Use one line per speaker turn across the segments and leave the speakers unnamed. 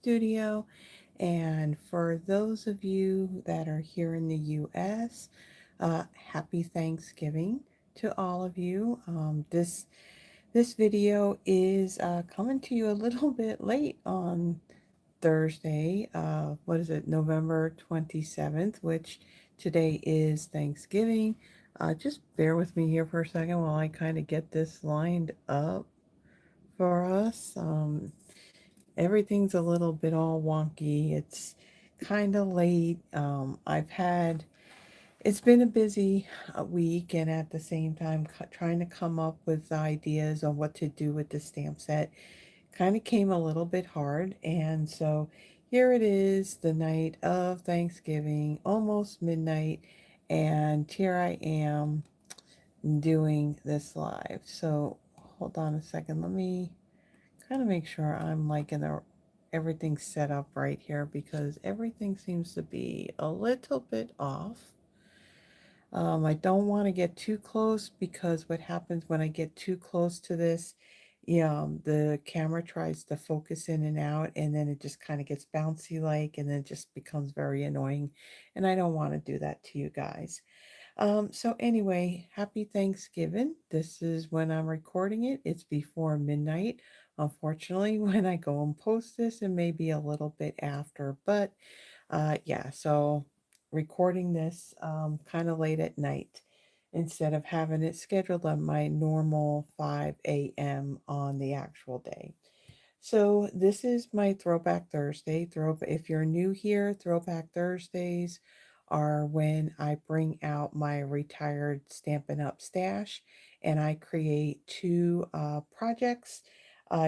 studio. And for those of you that are here in the US, happy Thanksgiving to all of you. This video is coming to you a little bit late on Thursday. What is it, November 27th, which today is Thanksgiving. Just bear with me here for a second while I kind of get this lined up for us. Everything's a little bit all wonky. It's kind of late. It's been a busy week, and at the same time, trying to come up with ideas on what to do with the stamp set kind of came a little bit hard. And so here it is, the night of Thanksgiving, almost midnight, and here I am doing this live. So hold on a second. Let me kind of make sure I'm like in the everything's set up right here because everything seems to be a little bit off. I don't want to get too close because what happens when I get too close to this, yeah, the camera tries to focus in and out, and then it just kind of gets bouncy like, and then it just becomes very annoying. And I don't want to do that to you guys. So anyway, happy Thanksgiving. This is when I'm recording it. It's before midnight. Unfortunately, when I go and post this, it may be a little bit after, but yeah, so recording this kind of late at night instead of having it scheduled on my normal 5 a.m. on the actual day. So this is my Throwback Thursday. If you're new here, Throwback Thursdays are when I bring out my retired Stampin' Up stash and I create two projects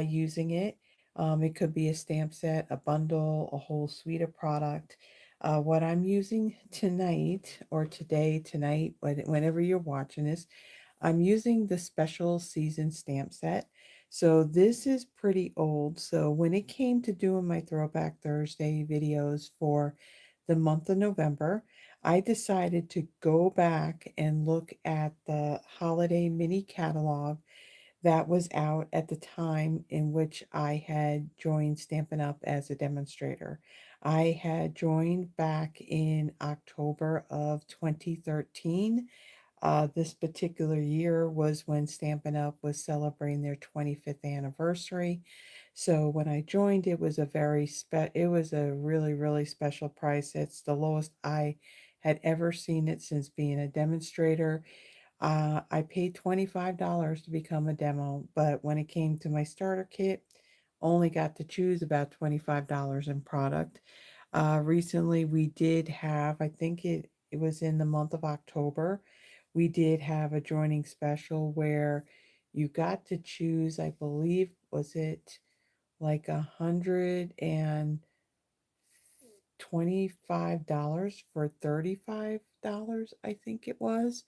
using it. It could be a stamp set, a bundle, a whole suite of product. What I'm using tonight or today, tonight, whenever you're watching this, I'm using the special season stamp set. So this is pretty old. So when it came to doing my Throwback Thursday videos for the month of November, I decided to go back and look at the holiday mini catalog that was out at the time in which I had joined Stampin' Up! As a demonstrator. I had joined back in October of 2013. This particular year was when Stampin' Up! Was celebrating their 25th anniversary. So when I joined, it was a really, really special price. It's the lowest I had ever seen it since being a demonstrator. I paid $25 to become a demo, but when it came to my starter kit, only got to choose about $25 in product. Recently, we did have, I think it was in the month of October, we did have a joining special where you got to choose, I believe, was it like $125 for $35, I think it was.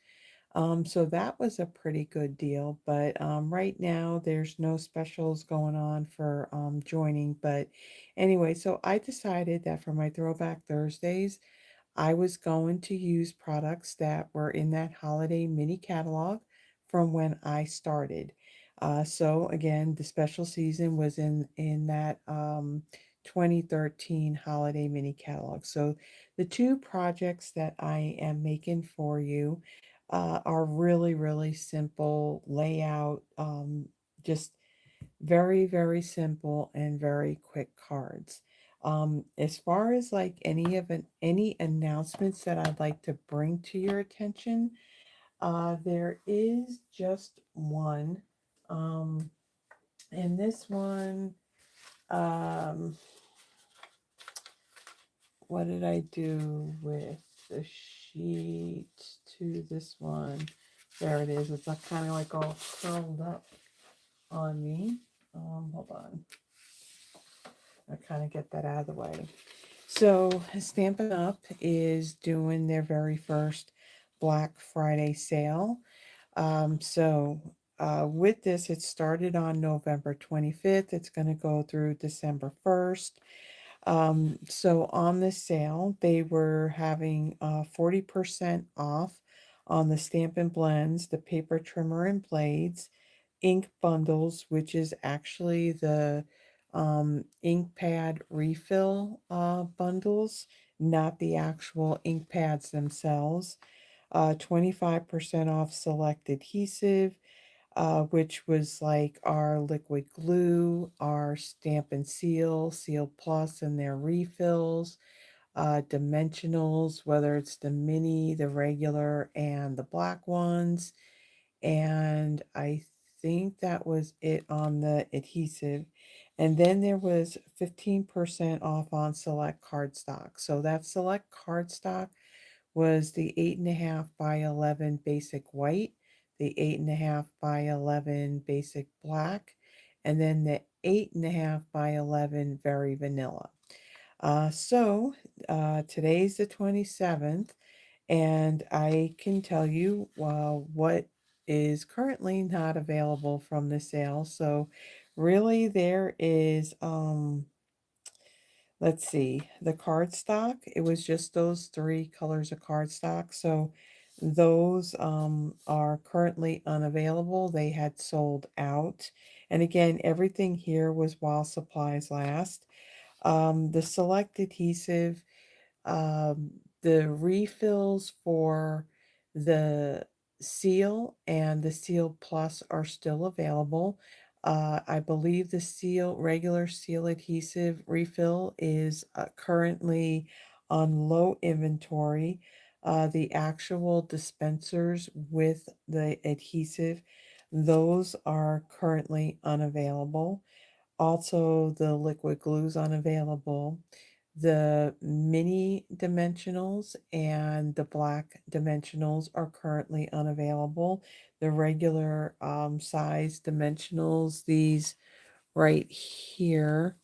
So that was a pretty good deal, but right now there's no specials going on for joining. But anyway, so I decided that for my Throwback Thursdays, I was going to use products that were in that holiday mini catalog from when I started. So again, the special season was in that 2013 holiday mini catalog. So the two projects that I am making for you are really, really simple layout, just very, very simple and very quick cards. As far as like any announcements that I'd like to bring to your attention, there is just one. Um, and this one, um, what did I do with the sheet to this one? There it is. It's kind of like all curled up on me. Hold on. I kind of get that out of the way. So, Stampin' Up! Is doing their very first Black Friday sale. With this, it started on November 25th. It's going to go through December 1st. So on the sale, they were having 40% off on the Stampin' Blends, the paper trimmer and blades, ink bundles, which is actually the ink pad refill bundles, not the actual ink pads themselves. 25% off select adhesive, which was like our liquid glue, our stamp and seal, seal plus, and their refills, dimensionals, whether it's the mini, the regular, and the black ones. And I think that was it on the adhesive. And then there was 15% off on select cardstock. So that select cardstock was the 8.5 by 11 basic white, the 8.5 by 11 basic black, and then the 8.5 by 11 very vanilla. Today's the 27th, and I can tell you what is currently not available from the sale. So, really, there is let's see, the cardstock. It was just those three colors of cardstock. So those are currently unavailable. They had sold out. And again, everything here was while supplies last. The select adhesive, um, the refills for the seal and the seal plus are still available. I believe the seal, regular seal adhesive refill is currently on low inventory. The actual dispensers with the adhesive, those are currently unavailable. Also, the liquid glue is unavailable. The mini dimensionals and the black dimensionals are currently unavailable. The regular size dimensionals, right here,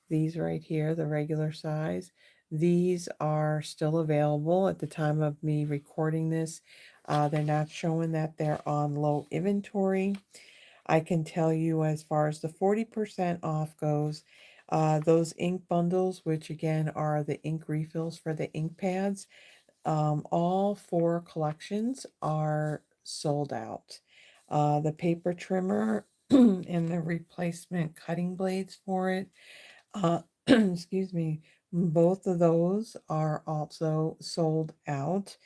these right here, the regular size, these are still available at the time of me recording this. They're not showing that they're on low inventory. I can tell you as far as the 40% off goes, those ink bundles, which again are the ink refills for the ink pads, all four collections are sold out. The paper trimmer and the replacement cutting blades for it, excuse me, both of those are also sold out.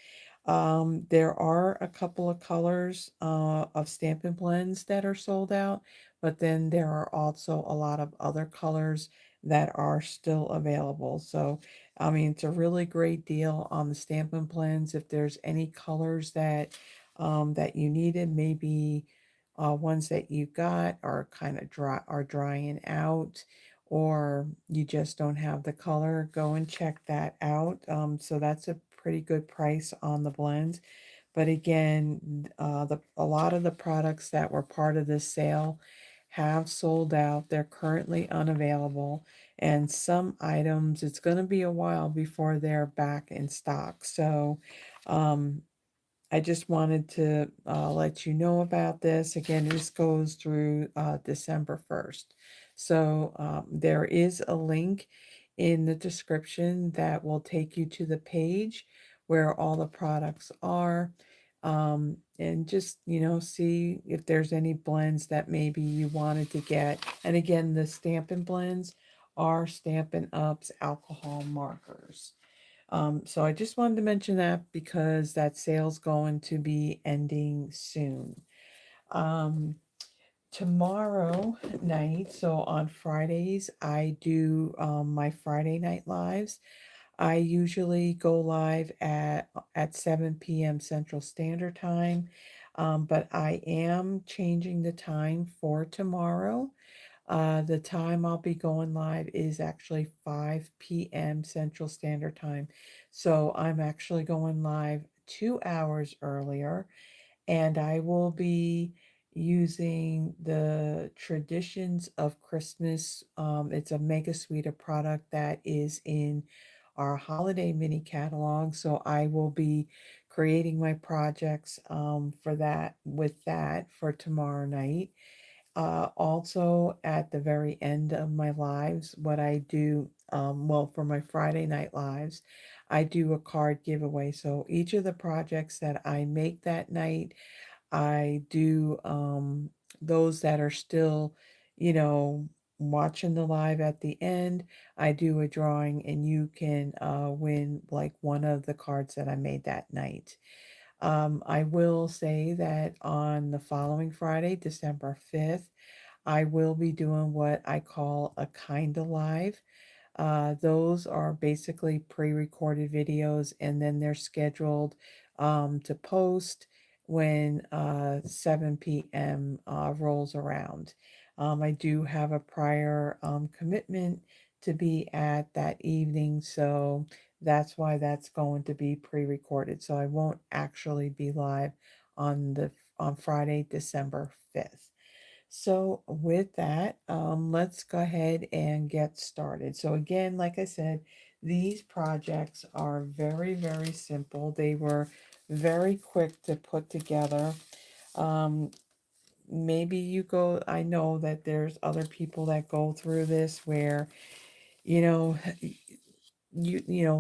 There are a couple of colors of Stampin' Blends that are sold out, but then there are also a lot of other colors that are still available. So, I mean, it's a really great deal on the Stampin' Blends. If there's any colors that you needed, maybe ones that you got are kind of drying out, or you just don't have the color, go and check that out. So that's a pretty good price on the blends. But again, a lot of the products that were part of this sale have sold out. They're currently unavailable. And some items, it's going to be a while before they're back in stock. So, um, I just wanted to let you know about this. Again, this goes through December 1st. So there is a link in the description that will take you to the page where all the products are. And just, see if there's any blends that maybe you wanted to get. And again, the Stampin' Blends are Stampin' Up's alcohol markers. So I just wanted to mention that because that sale's going to be ending soon. Um, Tomorrow night, so on Fridays, I do my Friday night lives. I usually go live at 7 p.m. Central Standard Time, but I am changing the time for tomorrow. The time I'll be going live is actually 5 p.m. Central Standard Time. So I'm actually going live 2 hours earlier, and I will be using the Traditions of Christmas. It's a mega suite of product that is in our holiday mini catalog. So I will be creating my projects for that with that for tomorrow night. Also, at the very end of my lives, what I do, well, for my Friday night lives, I do a card giveaway. So each of the projects that I make that night, I do those that are still, you know, watching the live at the end, I do a drawing and you can win like one of the cards that I made that night. I will say that on the following Friday, December 5th, I will be doing what I call a kinda live. Those are basically pre-recorded videos and then they're scheduled to post when 7 p.m. Rolls around. I do have a prior commitment to be at that evening, so that's why that's going to be pre-recorded. So I won't actually be live on Friday, December 5th. So with that, let's go ahead and get started. So again, like I said, these projects are very, very simple. They were very quick to put together. Um, maybe I know that there's other people that go through this where, you know,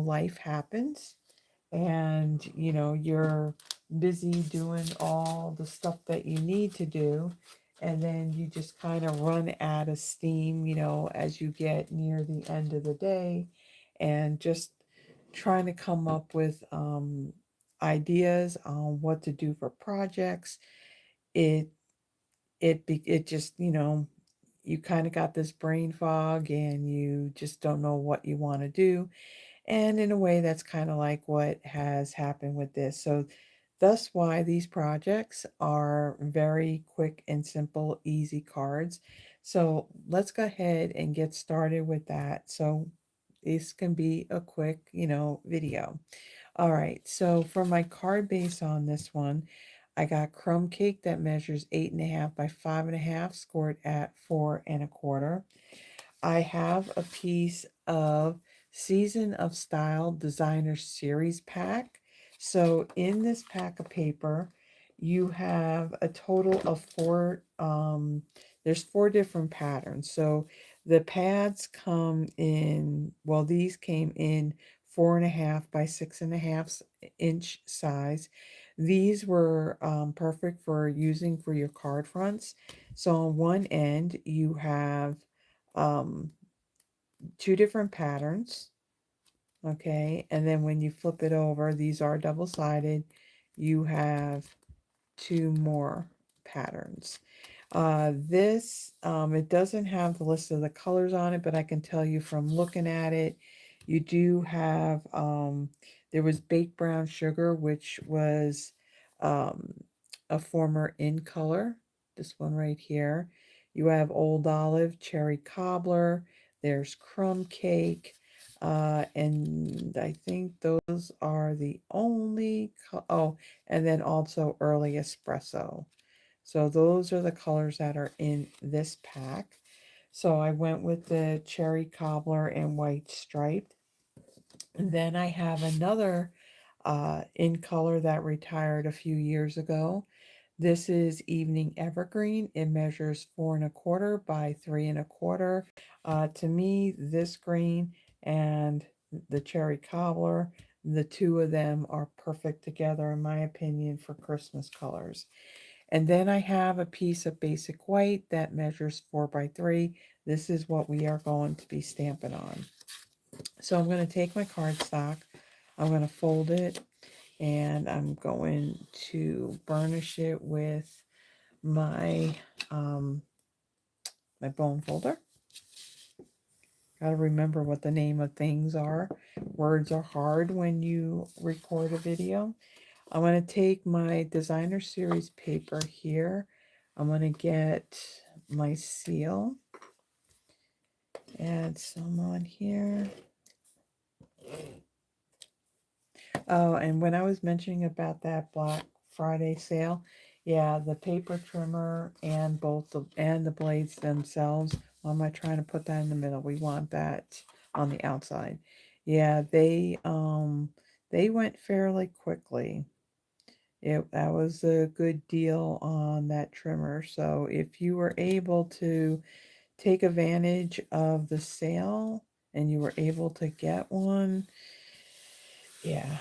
life happens and you're busy doing all the stuff that you need to do, and then you just kind of run out of steam as you get near the end of the day, and just trying to come up with ideas on what to do for projects. It just you kind of got this brain fog and you just don't know what you want to do, and in a way, that's kind of like what has happened with this. So, thus why these projects are very quick and simple, easy cards. So, let's go ahead and get started with that. So, this can be a quick, video. All right. So, for my card base on this one, I got crumb cake that measures 8.5 by 5.5, scored at 4.25. I have a piece of Season of Style Designer Series pack. So in this pack of paper, you have a total of there's four different patterns. So the pads come in, well, these came in 4.5 by 6.5 inch size. These were perfect for using for your card fronts. So on one end, you have um, two different patterns. Okay, and then when you flip it over, these are double-sided, you have two more patterns. It doesn't have the list of the colors on it, but I can tell you from looking at it, you do have, there was baked brown sugar, which was um, a former in color, this one right here. You have old olive, cherry cobbler, there's crumb cake, and I think those are the only, oh, and then also early espresso. So those are the colors that are in this pack. So I went with the cherry cobbler and white striped. And then I have another in color that retired a few years ago. This is Evening Evergreen. It measures 4.25 by 3.25. To me, this green and the cherry cobbler, the two of them are perfect together, in my opinion, for Christmas colors. And then I have a piece of basic white that measures 4 by 3. This is what we are going to be stamping on. So I'm going to take my cardstock, I'm going to fold it, and I'm going to burnish it with my my bone folder. Got to remember what the name of things are. Words are hard when you record a video. I'm going to take my designer series paper here. I'm going to get my seal, add some on here. Oh, and when I was mentioning about that Black Friday sale, yeah, the paper trimmer and the blades themselves. Why am I trying to put that in the middle? We want that on the outside. Yeah, they went fairly quickly. That was a good deal on that trimmer. So if you were able to take advantage of the sale and you were able to get one, yeah,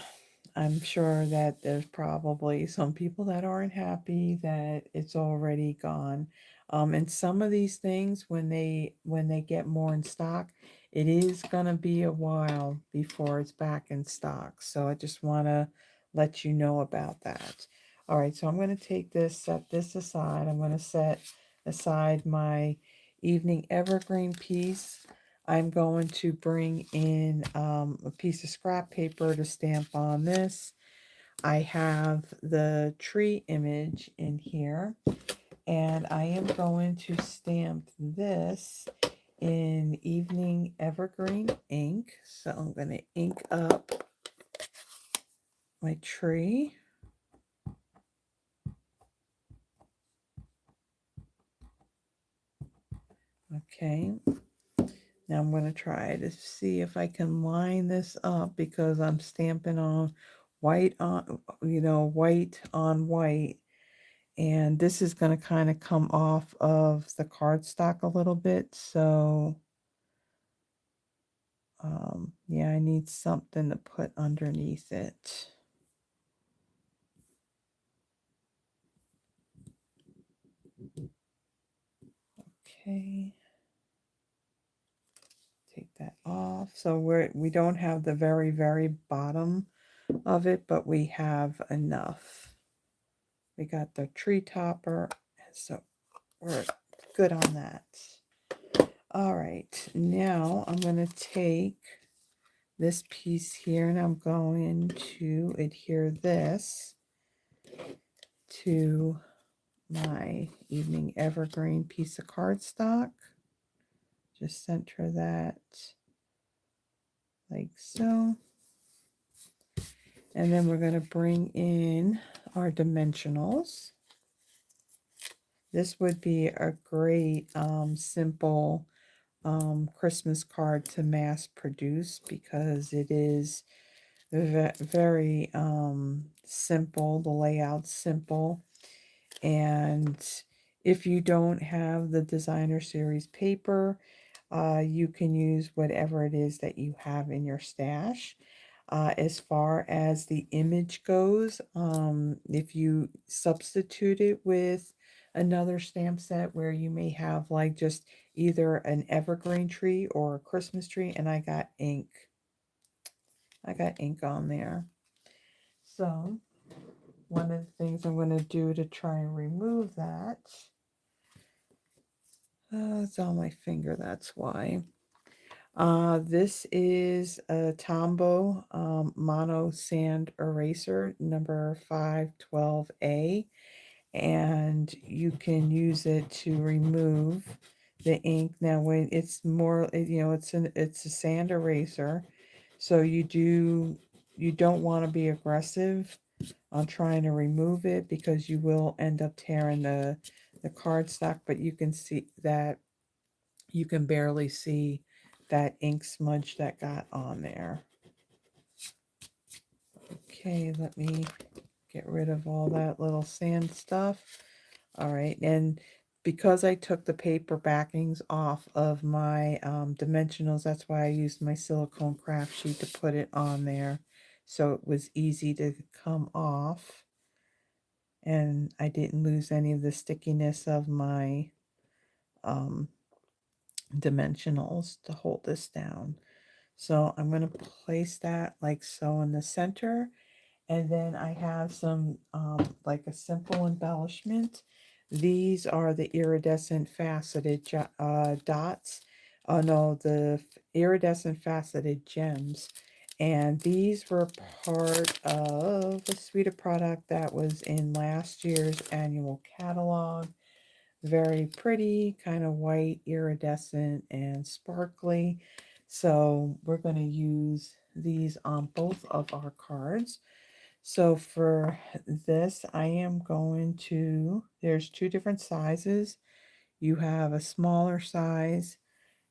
I'm sure that there's probably some people that aren't happy that it's already gone. And some of these things, when they get more in stock, it is gonna be a while before it's back in stock. So I just want to let you know about that. All right, so I'm going to take this, set this aside. I'm going to set aside my evening evergreen piece. I'm going to bring in a piece of scrap paper to stamp on this. I have the tree image in here, and I am going to stamp this in evening evergreen ink. So I'm going to ink up my tree. Okay, now I'm going to try to see if I can line this up because I'm stamping on white on, white on white. And this is going to kind of come off of the cardstock a little bit. So, yeah, I need something to put underneath it. Okay. Take that off. So we don't have the very, very bottom of it, but we have enough. We got the tree topper, so we're good on that. All right, now I'm going to take this piece here and I'm going to adhere this to my evening evergreen piece of cardstock. Just center that like so. And then we're going to bring in our dimensionals. This would be a great simple Christmas card to mass produce because it is very simple. The layout's simple. And if you don't have the designer series paper, you can use whatever it is that you have in your stash. As far as the image goes, if you substitute it with another stamp set where you may have like just either an evergreen tree or a Christmas tree, and I got ink. I got ink on there. So one of the things I'm going to do to try and remove that, it's on my finger, that's why. This is a Tombow Mono Sand Eraser number 512A, and you can use it to remove the ink. Now, when it's more, it's a sand eraser, so you don't want to be aggressive on trying to remove it because you will end up tearing the cardstock. But you can see that you can barely see that ink smudge that got on there. Okay, let me get rid of all that little sand stuff. All right, and because I took the paper backings off of my dimensionals, that's why I used my silicone craft sheet to put it on there. So it was easy to come off. And I didn't lose any of the stickiness of my um, dimensionals to hold this down. So I'm going to place that like so in the center. And then I have some like a simple embellishment. These are the iridescent faceted dots. Oh no, the iridescent faceted gems. And these were part of a suite of product that was in last year's annual catalog. Very pretty, kind of white, iridescent, and sparkly. So we're going to use these on both of our cards. So for this, I am going to, there's two different sizes. You have a smaller size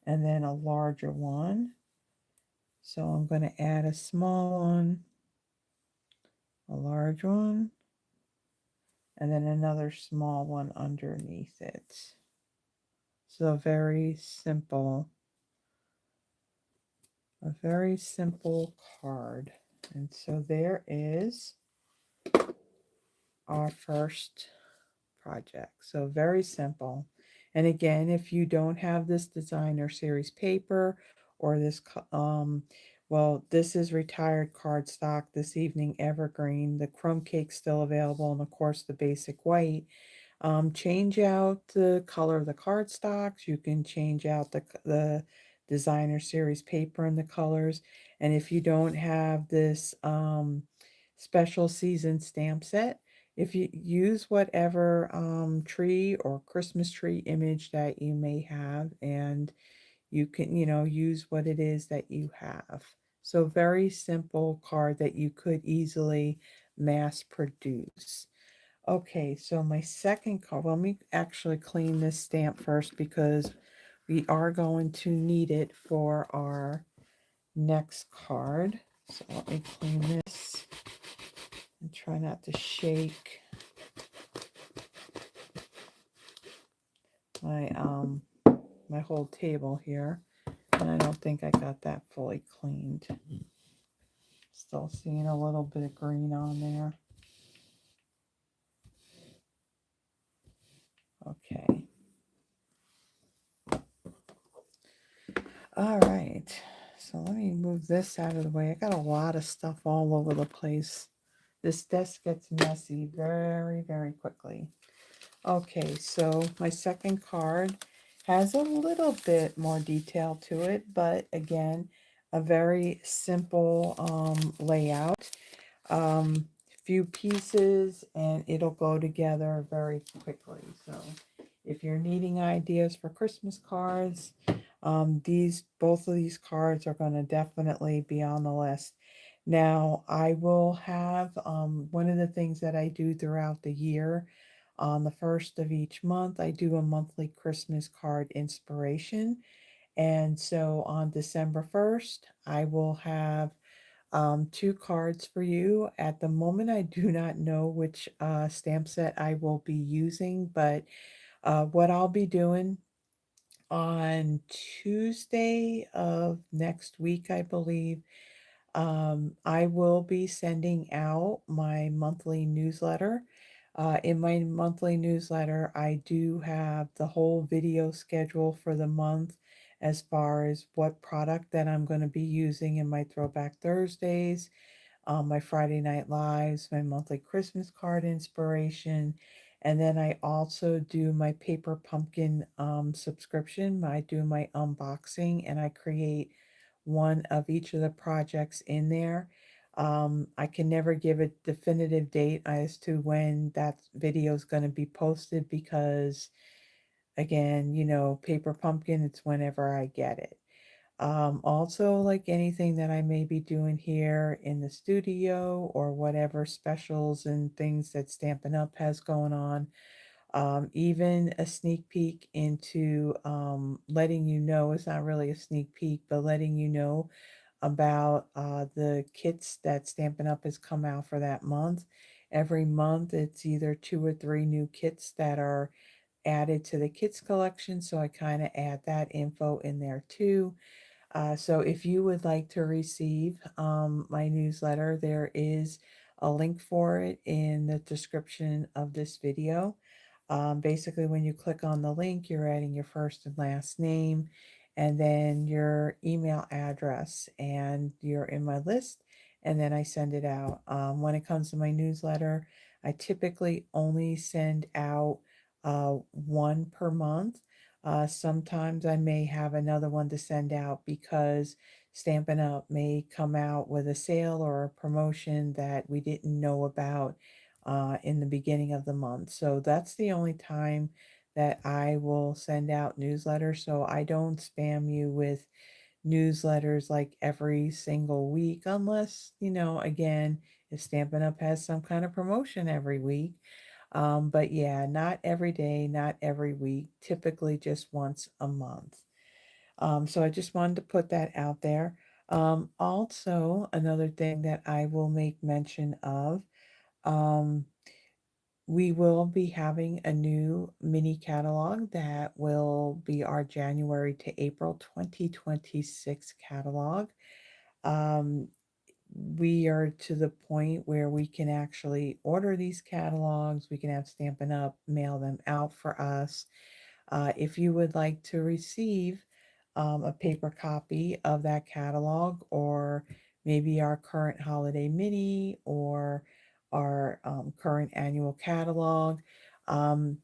and then a larger one. So I'm going to add a small one, a large one, and then another small one underneath it. So a very simple card. And so there is our first project. So very simple. And again, if you don't have this designer series paper or this, well, this is retired cardstock, this evening evergreen, the crumb cake's still available, and of course the basic white. Change out the color of the cardstocks. You can change out the designer series paper and the colors. And if you don't have this special season stamp set, if you use whatever tree or Christmas tree image that you may have, and you can, use what it is that you have. So very simple card that you could easily mass produce. Okay, so my second card, well, let me actually clean this stamp first because we are going to need it for our next card. So let me clean this and try not to shake my my whole table here. And I don't think I got that fully cleaned. Still seeing a little bit of green on there. Okay. All right. So let me move this out of the way. I got a lot of stuff all over the place. This desk gets messy very, very quickly. Okay, so my second card has a little bit more detail to it, but again, a very simple layout. Few pieces and it'll go together very quickly. So if you're needing ideas for Christmas cards, both of these cards are going to definitely be on the list. Now, I will have one of the things that I do throughout the year. On the first of each month, I do a monthly Christmas card inspiration. And so on December 1st, I will have two cards for you. At the moment, I do not know which stamp set I will be using, but what I'll be doing on Tuesday of next week, I believe, I will be sending out my monthly newsletter. In my monthly newsletter, I do have the whole video schedule for the month as far as what product that I'm going to be using in my Throwback Thursdays, my Friday Night Lives, my monthly Christmas card inspiration. And then I also do my Paper Pumpkin subscription. I do my unboxing and I create one of each of the projects in there. I can never give a definitive date as to when that video is going to be posted because, again, Paper Pumpkin, it's whenever I get it. Also, like anything that I may be doing here in the studio or whatever specials and things that Stampin' Up! Has going on, even a sneak peek into letting you know, it's not really a sneak peek, but letting you know about the kits that Stampin' Up! Has come out for that month. Every month, it's either 2 or 3 new kits that are added to the kits collection, so I kind of add that info in there too. So if you would like to receive my newsletter, there is a link for it in the description of this video. Basically, when you click on the link, you're adding your first and last name and then your email address, and you're in my list, and then I send it out. When it comes to my newsletter, I typically only send out one per month. Sometimes I may have another one to send out because Stampin' Up! May come out with a sale or a promotion that we didn't know about in the beginning of the month. So that's the only time that I will send out newsletters. So I don't spam you with newsletters like every single week, unless, again, if Stampin' Up! Has some kind of promotion every week. But yeah, not every day, not every week, typically just once a month. So I just wanted to put that out there. Also, another thing that I will make mention of, um, we will be having a new mini catalog that will be our January to April 2026 catalog. Um, we are to the point where we can actually order these catalogs. We can have Stampin' Up mail them out for us. If you would like to receive a paper copy of that catalog, or maybe our current holiday mini, or our current annual catalog, um,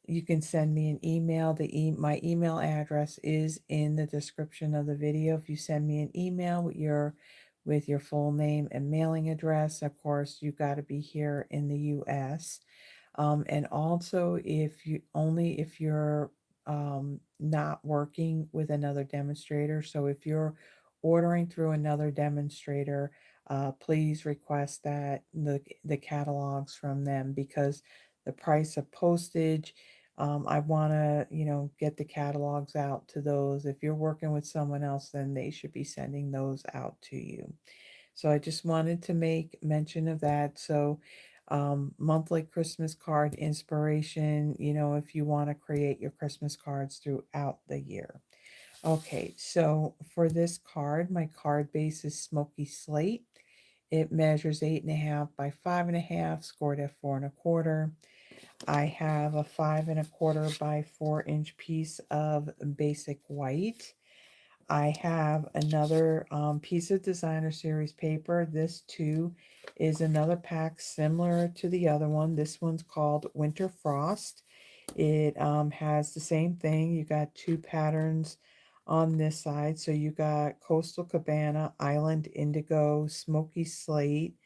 you can send me an email. My email address is in the description of the video. If you send me an email with your full name and mailing address, of course, you got to be here in the U.S. And also, if you're not working with another demonstrator, so if you're ordering through another demonstrator, please request that the catalogs from them, because the price of postage. I want to, get the catalogs out to those. If you're working with someone else, then they should be sending those out to you. So I just wanted to make mention of that. So, monthly Christmas card inspiration, if you want to create your Christmas cards throughout the year. Okay, so for this card, my card base is Smoky Slate. It measures 8.5 by 5.5, scored at 4.25. I have a 5.25 by 4 inch piece of basic white. I have another piece of designer series paper. This too is another pack similar to the other one. This one's called Winter Frost. It has the same thing. You got two patterns on this side. So you got Coastal Cabana, Island Indigo, Smoky Slate,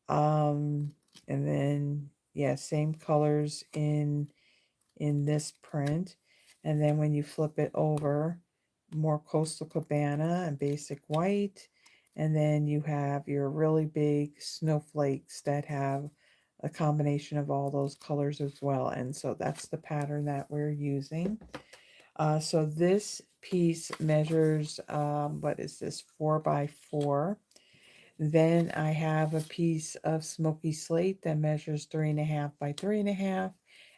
and then yeah, same colors in this print. And then when you flip it over, more Coastal Cabana and basic white. And then you have your really big snowflakes that have a combination of all those colors as well. And so that's the pattern that we're using. So this piece measures, what is this, 4 by 4. Then I have a piece of Smoky Slate that measures 3.5 by 3.5,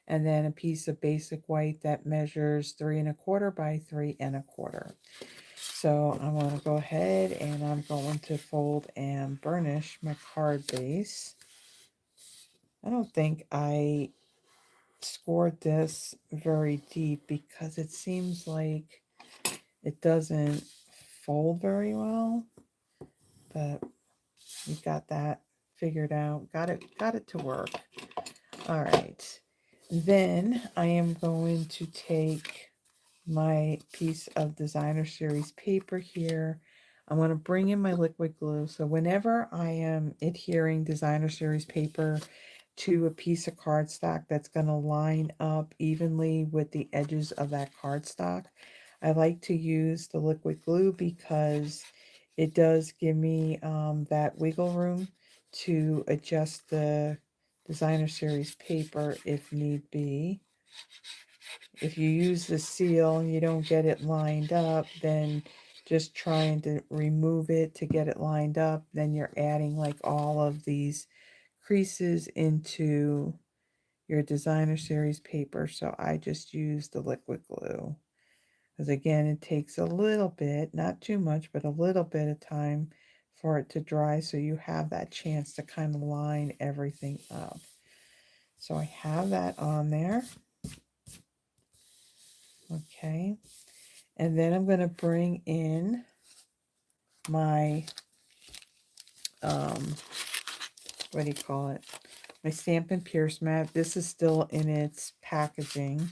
and then a piece of basic white that measures 3.25 by 3.25. So I'm going to go ahead and I'm going to fold and burnish my card base. I don't think I scored this very deep because it seems like it doesn't fold very well, but we got that figured out. Got it to work. All right. Then I am going to take my piece of designer series paper here. I'm going to bring in my liquid glue. So whenever I am adhering designer series paper to a piece of cardstock that's going to line up evenly with the edges of that cardstock, I like to use the liquid glue because it does give me that wiggle room to adjust the designer series paper if need be. If you use the seal and you don't get it lined up, then just trying to remove it to get it lined up, then you're adding like all of these creases into your designer series paper. So I just use the liquid glue. Because again, it takes a little bit, not too much, but a little bit of time for it to dry, so you have that chance to kind of line everything up. So I have that on there. Okay. And then I'm going to bring in my, what do you call it? My Stampin' Pierce mat. This is still in its packaging,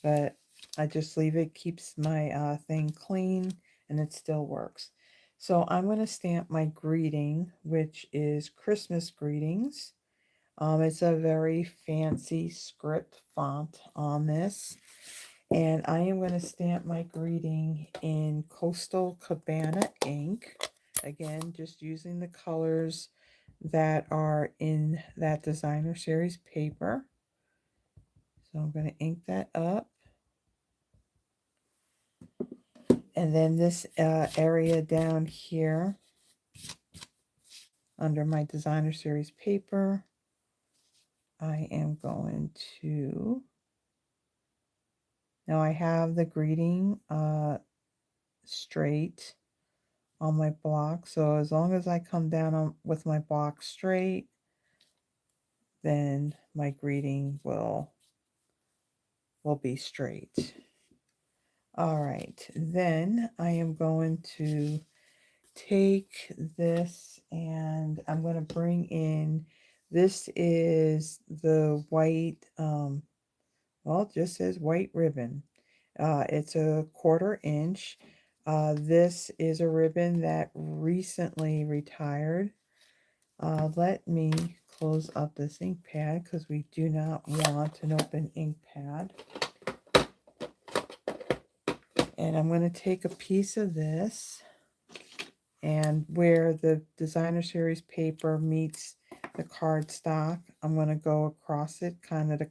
but I just leave it, keeps my thing clean, and it still works. So I'm going to stamp my greeting, which is Christmas greetings. It's a very fancy script font on this. And I am going to stamp my greeting in Coastal Cabana ink. Again, just using the colors that are in that designer series paper. So I'm going to ink that up. And then this area down here under my designer series paper, I am going to, now I have the greeting straight on my block. So as long as I come down with my block straight, then my greeting will be straight. All right, then I am going to take this and I'm going to bring in, this is the white, well, it just says white ribbon. It's a 1/4 inch. This is a ribbon that recently retired. Let me close up this ink pad because we do not want an open ink pad. And I'm going to take a piece of this, and where the designer series paper meets the cardstock, I'm going to go across it kind of to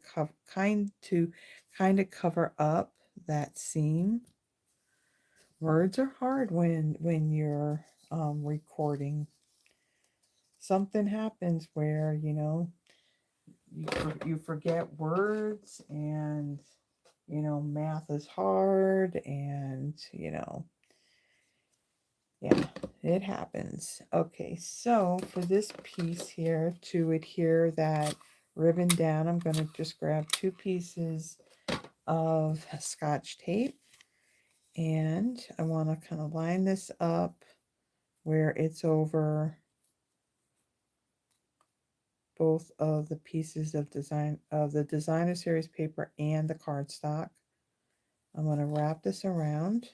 cover up that seam. Words are hard when you're recording. Something happens where you forget words, and math is hard, and yeah, it happens. Okay, so for this piece here, to adhere that ribbon down, I'm going to just grab 2 pieces of Scotch tape, and I want to kind of line this up where it's over both of the pieces of the designer series paper and the cardstock. I'm going to wrap this around,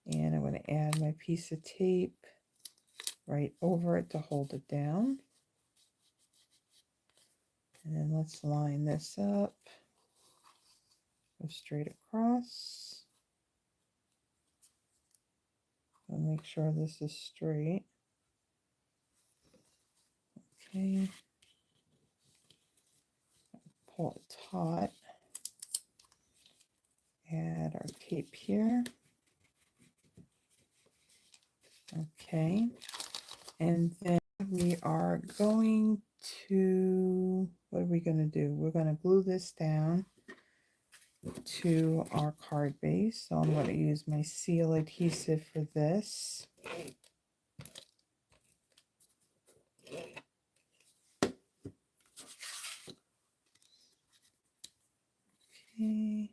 and I'm going to add my piece of tape right over it to hold it down. And then let's line this up, go straight across. I'll make sure this is straight. Okay, pull it taut, add our tape here. Okay, and then we are going to, what are we going to do? We're going to glue this down to our card base. So I'm going to use my seal adhesive for this. Okay,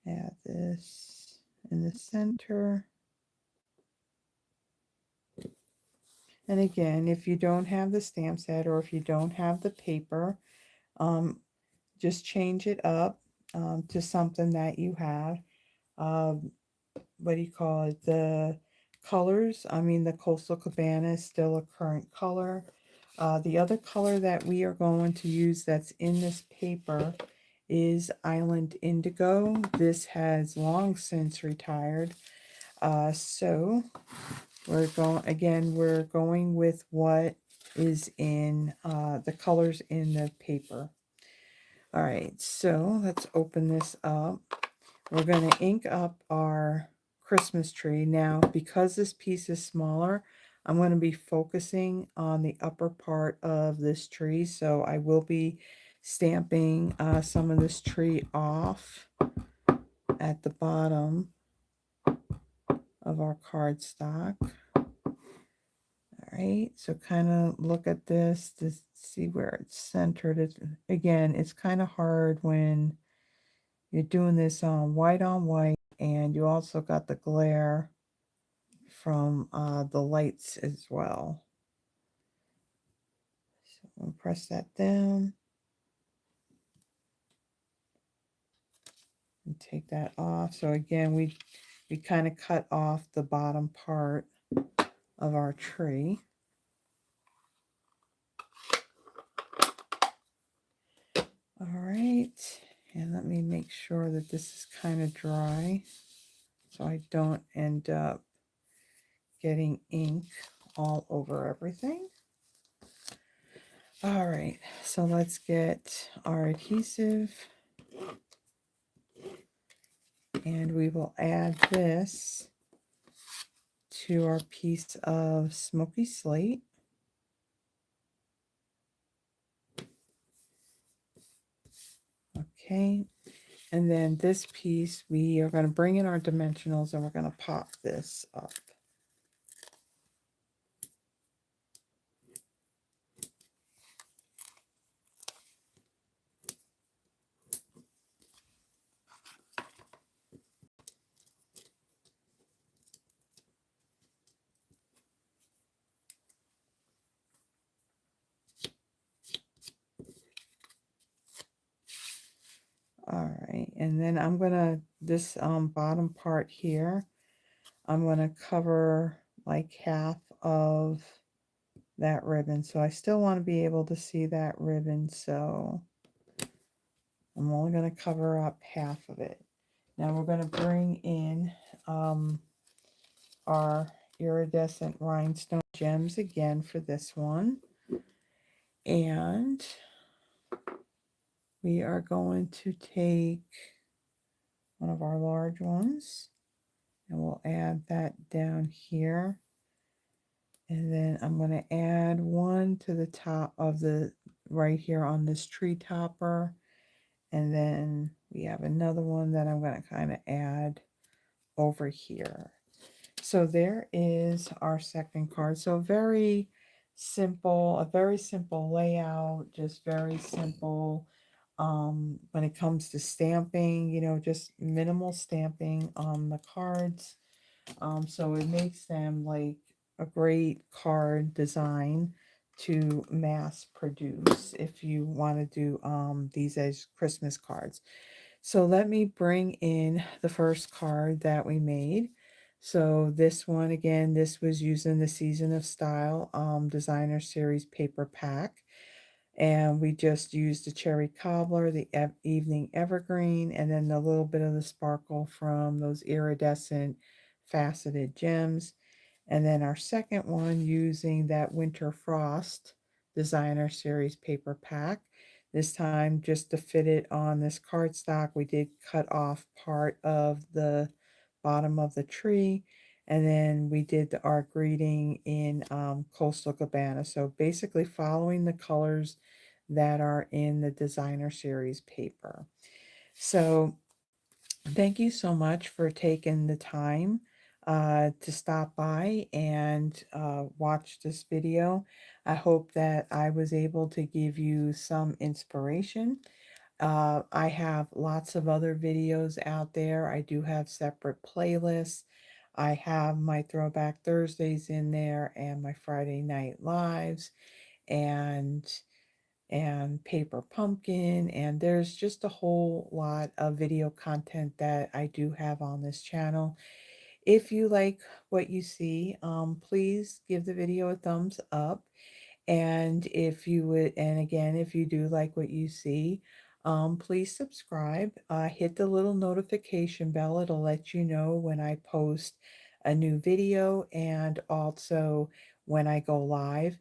add this in the center. And again, if you don't have the stamp set, or if you don't have the paper, just change it up to something that you have. What do you call it? The colors, I mean, the Coastal Cabana is still a current color. The other color that we are going to use that's in this paper is Island Indigo. This has long since retired. So we're going with what is in the colors in the paper. All right, so let's open this up. We're going to ink up our Christmas tree. Now, because this piece is smaller, I'm going to be focusing on the upper part of this tree. So I will be stamping some of this tree off at the bottom of our cardstock. All right, so kind of look at this to see where it's centered. It's kind of hard when you're doing this on white, and you also got the glare from the lights as well. So I'm gonna press that down and take that off. So again, we kind of cut off the bottom part of our tree. All right, and let me make sure that this is kind of dry so I don't end up getting ink all over everything. All right, so let's get our adhesive, and we will add this to our piece of Smoky Slate. Okay, And then this piece, we are going to bring in our dimensionals and we're going to pop this up. All right, and then I'm gonna, this bottom part here, I'm gonna cover like half of that ribbon. So I still want to be able to see that ribbon, so I'm only gonna cover up half of it. Now we're gonna bring in our iridescent rhinestone gems again for this one. And we are going to take one of our large ones and we'll add that down here. And then I'm going to add one to the top of the, right here on this tree topper. And then we have another one that I'm going to kind of add over here. So there is our second card. So very simple, a very simple layout, just very simple. When it comes to stamping, you know, just minimal stamping on the cards. So it makes them like a great card design to mass produce if you want to do these as Christmas cards. So let me bring in the first card that we made. So this one, again, this was using the Season of Style Designer Series paper pack. And we just used the cherry cobbler, the evening evergreen, and then a little bit of the sparkle from those iridescent faceted gems. And then our second one using that winter frost designer series paper pack. This time just to fit it on this cardstock, we did cut off part of the bottom of the tree. And then we did our greeting in Coastal Cabana. So basically following the colors that are in the designer series paper. So thank you so much for taking the time to stop by and watch this video. I hope that I was able to give you some inspiration. I have lots of other videos out there. I do have separate playlists. I have my Throwback Thursdays in there and my Friday Night Lives and Paper Pumpkin, and there's just a whole lot of video content that I do have on this channel. If you like what you see, please give the video a thumbs up. And if you would, and again, if you do like what you see, please subscribe. Hit the little notification bell. It'll let you know when I post a new video and also when I go live.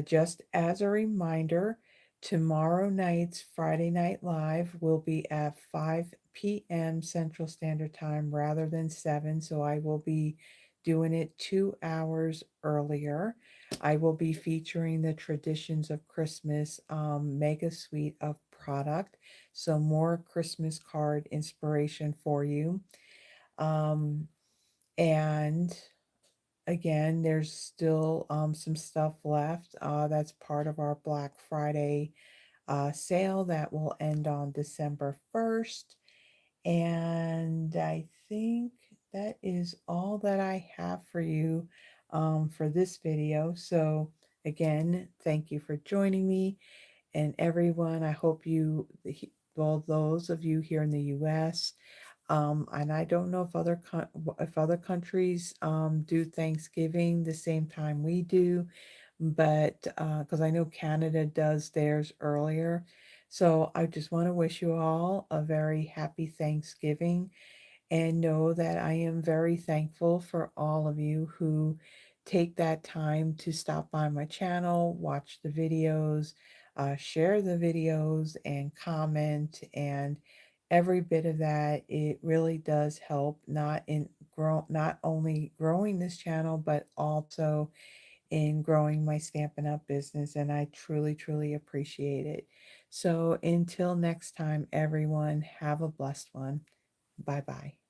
Just as a reminder, tomorrow night's Friday Night Live will be at 5 p.m. Central Standard Time rather than 7. So I will be doing it 2 hours earlier. I will be featuring the Traditions of Christmas mega suite of product. So more Christmas card inspiration for you. Um, and again, there's still some stuff left. That's part of our Black Friday sale that will end on December 1st. And I think that is all that I have for you for this video. So again, thank you for joining me. And everyone, I hope you, well, those of you here in the US, and I don't know if other countries do Thanksgiving the same time we do, but because I know Canada does theirs earlier. So I just want to wish you all a very happy Thanksgiving and know that I am very thankful for all of you who take that time to stop by my channel, watch the videos, share the videos, and comment. And every bit of that, it really does help not only growing this channel, but also in growing my Stampin' Up! Business, and I truly, truly appreciate it. So until next time, everyone, have a blessed one. Bye bye.